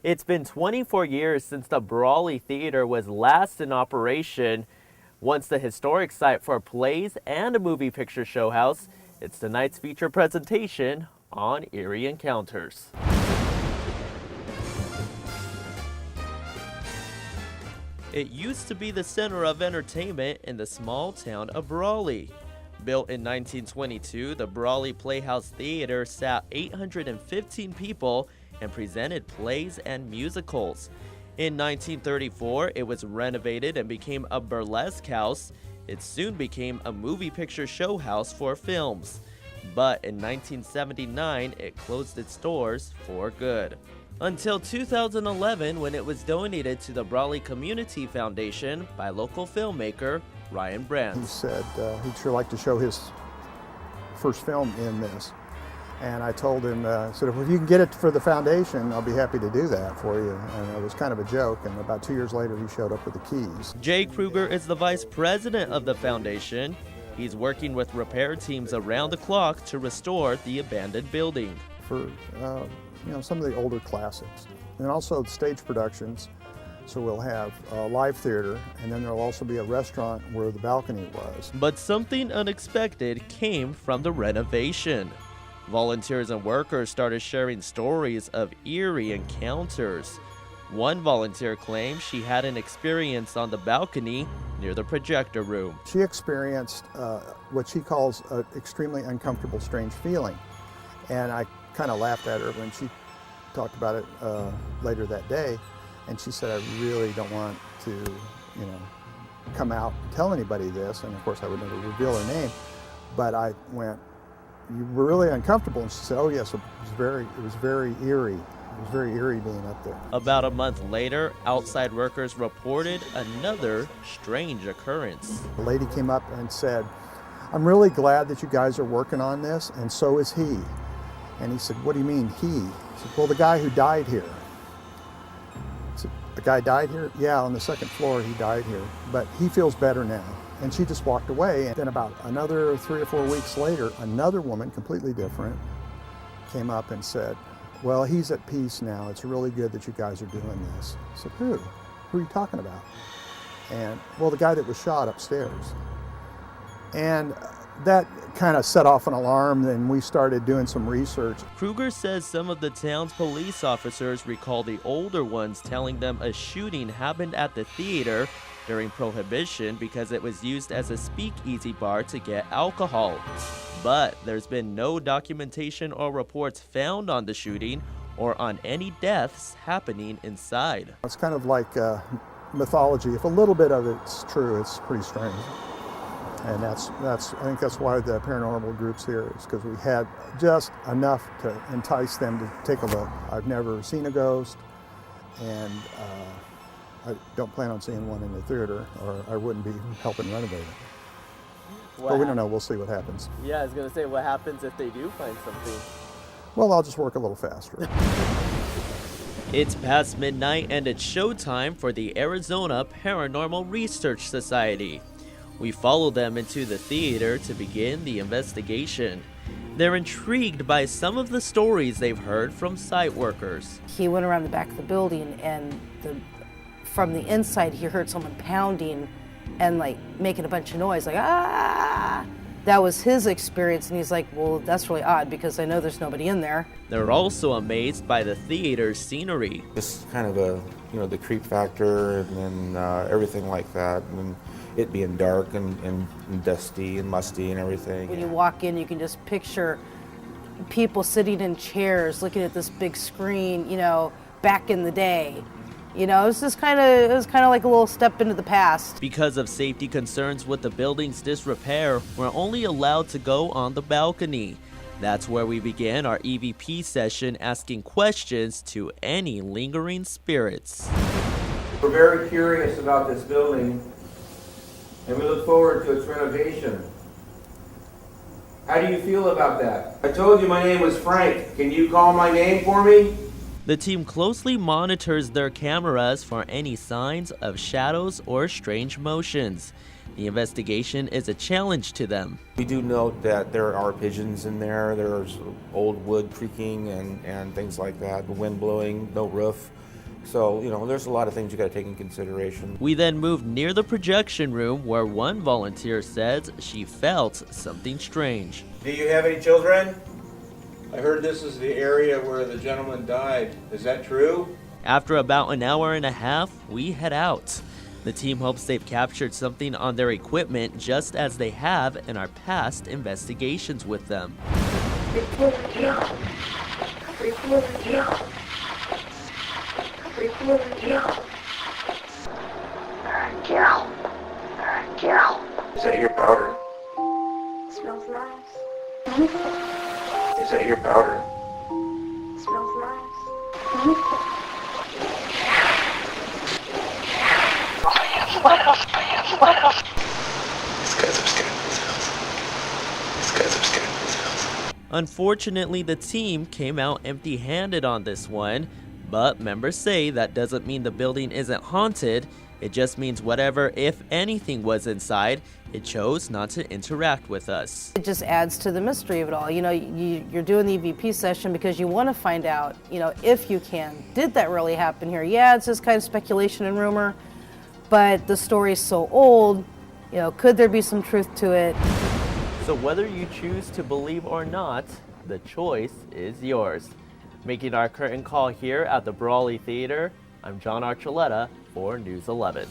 It's been 24 years since the Brawley Theatre was last in operation. Once the historic site for plays and a movie picture show house, it's tonight's feature presentation on Eerie Encounters. It used to be the center of entertainment in the small town of Brawley. Built in 1922, the Brawley Playhouse Theatre sat 815 people and presented plays and musicals. In 1934, it was renovated and became a burlesque house. It soon became a movie picture show house for films. But in 1979, it closed its doors for good. Until 2011, when it was donated to the Brawley Community Foundation by local filmmaker Ryan Brandt. He said he'd sure like to show his first film in this. And I told him, said, if you can get it for the foundation, I'll be happy to do that for you. And it was kind of a joke, and about 2 years later, he showed up with the keys. Jay Kruger is the vice president of the foundation. He's working with repair teams around the clock to restore the abandoned building. For some of the older classics. And also stage productions. So we'll have a live theater, and then there'll also be a restaurant where the balcony was. But something unexpected came from the renovation. Volunteers and workers started sharing stories of eerie encounters. One volunteer claimed she had an experience on the balcony near the projector room. She experienced what she calls an extremely uncomfortable, strange feeling. And I kind of laughed at her when she talked about it later that day. And she said, I really don't want to, come out and tell anybody this. And of course, I would never reveal her name. But I went, you were really uncomfortable. And she said, oh yes, it was very eerie. It was very eerie being up there. About a month later, outside workers reported another strange occurrence. A lady came up and said, I'm really glad that you guys are working on this, and so is he. And he said, what do you mean he? He said, well, the guy who died here. I said, the guy died here? Yeah, on the second floor he died here, but he feels better now. And she just walked away. And then about another 3 or 4 weeks later, another woman, completely different, came up and said, well, he's at peace now. It's really good that you guys are doing this. I said, who? Who are you talking about? And, well, the guy that was shot upstairs. And that kind of set off an alarm, and we started doing some research. Kruger says some of the town's police officers recall the older ones telling them a shooting happened at the theater during Prohibition because it was used as a speakeasy bar to get alcohol. But there's been no documentation or reports found on the shooting or on any deaths happening inside. It's kind of like mythology. If a little bit of it's true, it's pretty strange. And I think that's why the paranormal group's here, is because we had just enough to entice them to take a look. I've never seen a ghost, and I don't plan on seeing one in the theater, or I wouldn't be helping renovate it. But we don't know. We'll see what happens. Yeah, I was going to say, what happens if they do find something? Well, I'll just work a little faster. It's past midnight, and it's showtime for the Arizona Paranormal Research Society. We follow them into the theater to begin the investigation. They're intrigued by some of the stories they've heard from site workers. He went around the back of the building, and from the inside he heard someone pounding and like making a bunch of noise, like ah! That was his experience, and he's like, well, that's really odd because I know there's nobody in there. They're also amazed by the theater's scenery. It's kind of the creep factor and then everything like that. And it being dark and dusty and musty and everything. When you walk in, you can just picture people sitting in chairs looking at this big screen, back in the day. It was kind of like a little step into the past. Because of safety concerns with the building's disrepair, we're only allowed to go on the balcony. That's where we began our EVP session, asking questions to any lingering spirits. We're very curious about this building, and we look forward to its renovation. How do you feel about that? I told you my name was Frank. Can you call my name for me? The team closely monitors their cameras for any signs of shadows or strange motions. The investigation is a challenge to them. We do note that there are pigeons in there, there's old wood creaking and things like that, the wind blowing, no roof. So, you know, there's a lot of things you got to take in consideration. We then moved near the projection room where one volunteer says she felt something strange. Do you have any children? I heard this is the area where the gentleman died. Is that true? After about an hour and a half, we head out. The team hopes they've captured something on their equipment just as they have in our past investigations with them. Is that your powder? Smells nice. Is that your powder? Smells nice. Unfortunately, the team came out empty-handed on this one, but members say that doesn't mean the building isn't haunted. It just means whatever, if anything, was inside, it chose not to interact with us. It just adds to the mystery of it all. You know, you're doing the EVP session because you want to find out, you know, if you can, did that really happen here? Yeah, it's just kind of speculation and rumor, but the story's so old, you know, could there be some truth to it? So whether you choose to believe or not, the choice is yours. Making our curtain call here at the Brawley Theatre, I'm Jon Archuleta for News 11.